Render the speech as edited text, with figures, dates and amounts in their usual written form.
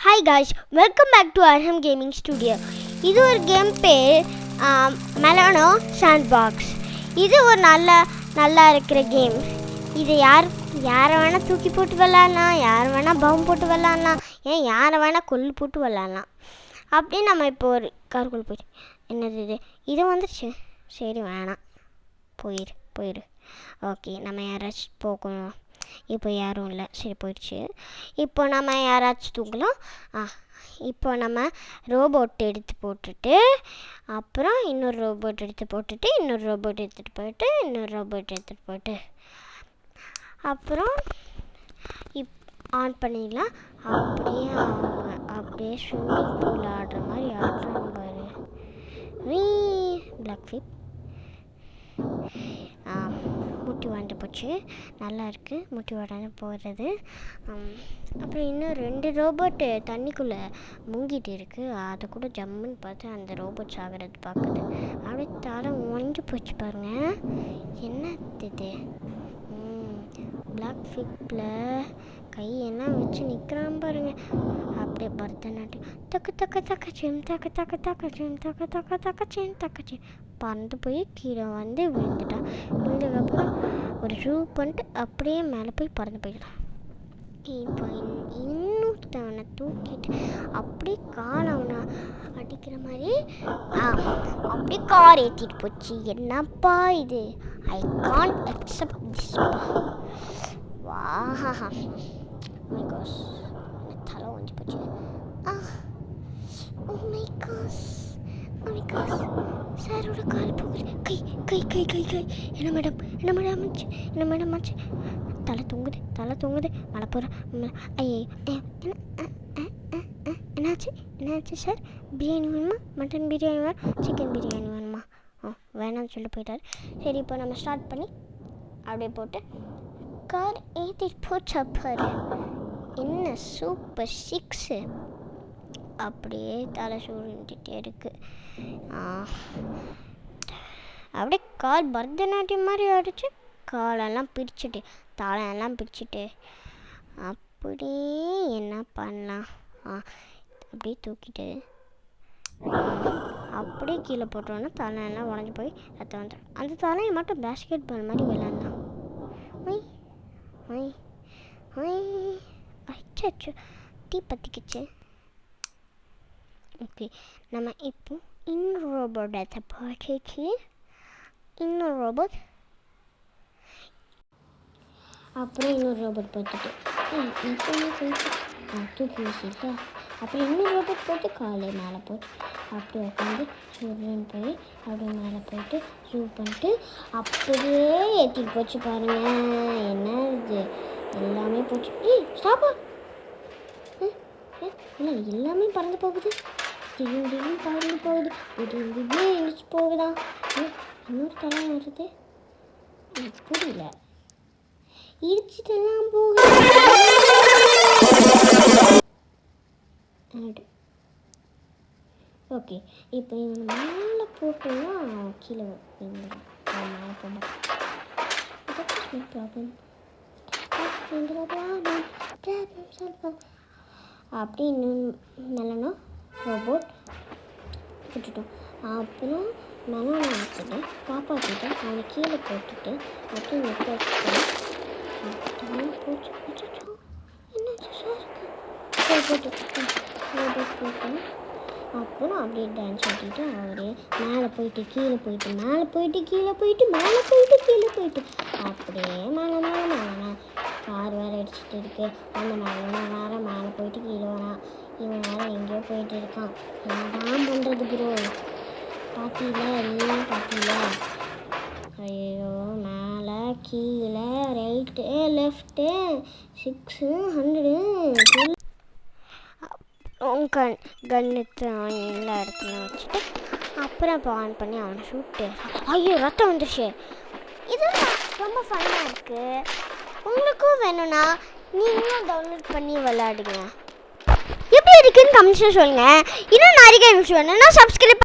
Hi guys, welcome back to Arham Gaming Studio. இது ஒரு game பேர் மெலானோ சாண்ட்பாக்ஸ். இது ஒரு நல்லா இருக்கிற கேம். இது யாரை வேணால் தூக்கி போட்டு விளாட்லாம், யாரை வேணால் பம் போட்டு விளாட்லாம், ஏன் யாரை வேணால் கொல்லு போட்டு விளாட்லாம். அப்படியே நம்ம இப்போ ஒரு காருக்குள்ளே போயிட்டு என்னது இது வந்துடுச்சு. சரி வேணாம், போயிடு. ஓகே, நம்ம யாராச்சும் போகணும். இப்போ யாரும் இல்லை, சரி போயிடுச்சு. இப்போ நம்ம யாராச்சும் தூங்கலாம். இப்போ நம்ம ரோபோட் எடுத்து போட்டுட்டு அப்புறம் இன்னொரு ரோபோட் எடுத்து போட்டுட்டு இன்னொரு ரோபோட் எடுத்துகிட்டு போயிட்டு இன்னொரு ரோபோட் எடுத்துகிட்டு போயிட்டு அப்புறம் ஆன் பண்ணிடலாம். அப்படியே ஸ்விம்மிங் பூல் ஆடுற மாதிரி ஆடுறாங்க பாரு. பிளாக் ஃபிப் முட்டி வாண்டு போச்சு, நல்லா இருக்குது முட்டி வாடான்னு போகிறது. அப்புறம் இன்னும் 2 ரோபோட்டு தண்ணிக்குள்ளே முங்கிட்டு இருக்குது. அதை கூட ஜம்முன்னு பார்த்து அந்த ரோபோட்ஸ் ஆகிறது பார்க்குது. அப்படியே தலை ஒழிஞ்சு போச்சு பாருங்க. என்ன இது பிளாக் ஃபிப்பில் கையெல்லாம் வச்சு நிற்கிறான் பாருங்க. அப்படியே பரதநாட்டியம் தக்கு தக்க தக்கச்சிம் தக்க தக்க தக்கச்சிம் தக்க தக்க தக்கச்சிம் தக்கச்சிம் பறந்து போய் கீழே வந்து விழுந்துட்டான். விழுந்ததுக்கப்புறம் ஒரு ஷூ பண்ணிட்டு அப்படியே மேலே போய் பறந்து போயிட்டான். இப்போ இன்னொருத்தவனை தூக்கிட்டு அப்படியே கால் அவனை அடிக்கிற மாதிரி அப்படியே கார் ஏற்றிட்டு போச்சு. என்னப்பா இது, ஐ கான்ட் அக்செப்ட் திஸ். வாஹா மை காஷ், தலை ஒஞ்சி போச்சு. ஓ மை காஷ், சாரோட கால் போகுது. கை கை கை கை கை என்ன மேடம் ஆச்சு. தலை தூங்குது மழை போகிற. ஐயே என்னாச்சு சார்? பிரியாணி வேணுமா, மட்டன் பிரியாணி வேணும், சிக்கன் பிரியாணி வேணுமா? வேணாம்னு சொல்லிட்டு போயிட்டார். சரி, இப்போ நம்ம ஸ்டார்ட் பண்ணி அப்படியே போட்டு கார் ஏற்றிட்டு போச்சா பாரு. என்ன சூப்பர் 6. அப்படியே தலை சூழ்ந்துட்டே இருக்குது. அப்படியே கால் பரதநாட்டியம் மாதிரி ஆடிச்சு. காலெல்லாம் பிரிச்சுட்டு தலையெல்லாம் பிரிச்சுட்டு அப்படியே என்ன பண்ணலாம், அப்படியே தூக்கிட்டு அப்படியே கீழே போட்டோன்னா தலையெல்லாம் உடஞ்சி போய் ரத்தம் வந்துடும். அந்த தலையை மட்டும் பேஸ்கெட் பால் மாதிரி விளாட்லாம். அச்சோ தீ பற்றிக்கிச்சு. ஓகே, நம்ம இப்போ இன்னொரு ரோபோட் எடுத்து போட்டுச்சு. இன்னொரு ரோபோட் அப்புறம் இன்னொரு ரோபோட் போட்டுட்டு தூக்கி வீசிட்டு அப்புறம் இன்னொரு ரோபோட் போட்டு காலை மேலே போட்டு அப்படியே உட்காந்து சூரியன் போய் அப்படியே மேலே போயிட்டு ஷூ பண்ணிட்டு அப்படியே ஏற்றிட்டு போச்சு பாருங்க. என்ன இது எல்லாமே போச்சு. ஸ்டாப்பா, இல்லை எல்லாமே பறந்து போகுது. திடீர்னு பறந்து போகுது, திடீர்னு எழுச்சி போகுதா. இன்னொரு தலை வருது, புரியல. இடிச்சிட்டெல்லாம் போகுது. ஓகே, இப்போ இவங்க மேலே போட்டோம்னா கீழே விழுந்துடும். மேலே போட ப்ராப்ளம் அப்படி இன்னும் மெலனோ ரோபோட் விட்டுட்டோம். அப்புறம் மெலனோ வச்சுட்டு காப்பாற்றிட்டு அவனை கீழே போட்டுட்டு அப்புறம் நிற்க வச்சுட்டு போச்சு. என்னாச்சு சார் ரோபோட் போட்டோம். அப்புறம் அப்படியே டான்ஸ் ஆட்டிட்டு அவரே மேலே போயிட்டு கீழே போயிட்டு மேலே போயிட்டு கீழே போயிட்டு மேலே போயிட்டு கீழே போயிட்டு அப்படியே மேலே கார் வேறு அடிச்சுட்டு இருக்கு. அந்த மேலே போயிட்டு கீழே வரான். இவன் வேறு எங்கேயோ போயிட்டு இருக்கான். என்னதான் பண்ணுறது ப்ரோ? பார்த்தீங்களா? ஐயோ, மேலே கீழே ரைட்டு லெஃப்ட்டு 600 கன்னுக்கு எல்லா இடத்துலையும் வச்சுட்டு அப்புறம் இப்போ ஆன் பண்ணி அவனை ஷூட்டு. ஐயோ, ரத்தம் வந்துடுச்சு. இதெல்லாம் ரொம்ப ஃபன்னாக இருக்குது. உங்களுக்கும் வேணும்னா நீங்களும் டவுன்லோட் பண்ணி விளையாடுங்க. எப்படி இருக்குன்னு கமெண்ட்ஸில் சொல்லுங்கள். இன்னும் நிறைய கேம்ஸ் வேணும்னா சப்ஸ்கிரைப்